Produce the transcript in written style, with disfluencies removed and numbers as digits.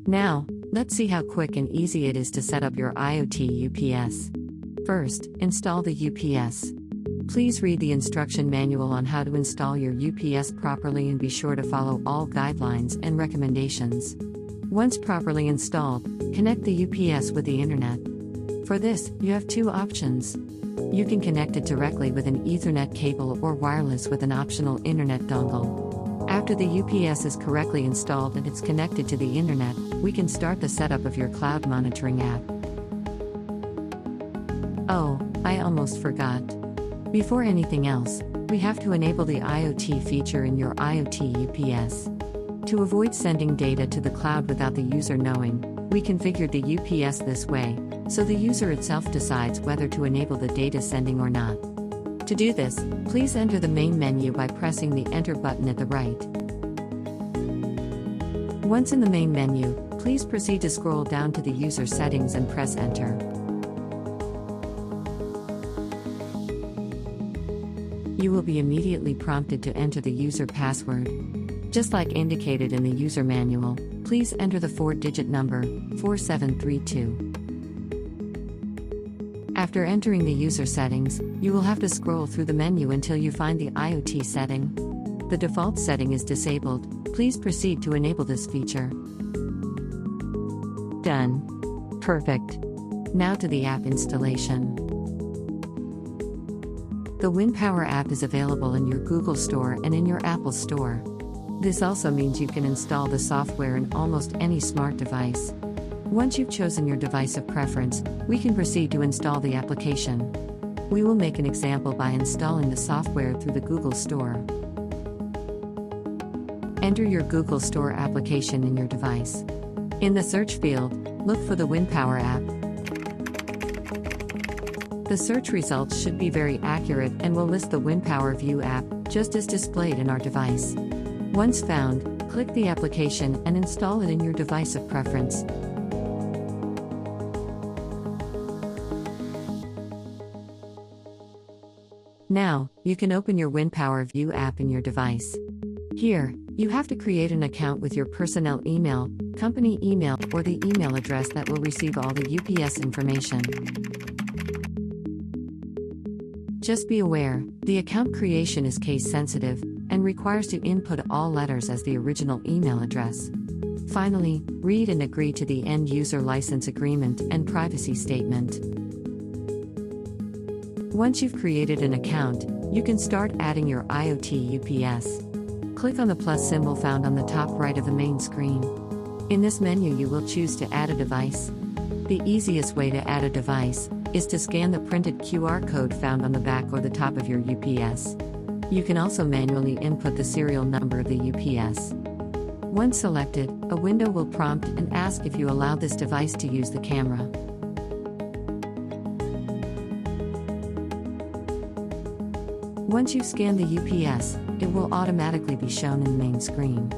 Now, let's see how quick and easy it is to set up your IoT UPS. First, install the UPS. Please read the instruction manual on how to install your UPS properly and be sure to follow all guidelines and recommendations. Once properly installed, connect the UPS with the internet. For this, you have two options. You can connect it directly with an Ethernet cable or wireless with an optional internet dongle. After the UPS is correctly installed and it's connected to the internet, we can start the setup of your cloud monitoring app. Oh, I almost forgot. Before anything else, we have to enable the IoT feature in your IoT UPS. To avoid sending data to the cloud without the user knowing, we configured the UPS this way, so the user itself decides whether to enable the data sending or not. To do this, please enter the main menu by pressing the Enter button at the right. Once in the main menu, please proceed to scroll down to the user settings and press Enter. You will be immediately prompted to enter the user password. Just like indicated in the user manual, please enter the 4-digit number, 4732. After entering the user settings, you will have to scroll through the menu until you find the IoT setting. The default setting is disabled. Please proceed to enable this feature. Done. Perfect. Now to the app installation. The Winpower app is available in your Google Store and in your Apple Store. This also means you can install the software in almost any smart device. Once you've chosen your device of preference, we can proceed to install the application. We will make an example by installing the software through the Google Store. Enter your Google Store application in your device. In the search field, look for the Winpower app. The search results should be very accurate and will list the Winpower View app, just as displayed in our device. Once found, click the application and install it in your device of preference. Now, you can open your Winpower View app in your device. Here, you have to create an account with your personnel email, company email, or the email address that will receive all the UPS information. Just be aware, the account creation is case sensitive and requires to input all letters as the original email address. Finally, read and agree to the end user license agreement and privacy statement. Once you've created an account, you can start adding your IoT UPS. Click on the plus symbol found on the top right of the main screen. In this menu you will choose to add a device. The easiest way to add a device is to scan the printed QR code found on the back or the top of your UPS. You can also manually input the serial number of the UPS. Once selected, a window will prompt and ask if you allow this device to use the camera. Once you scan the UPS, it will automatically be shown in the main screen.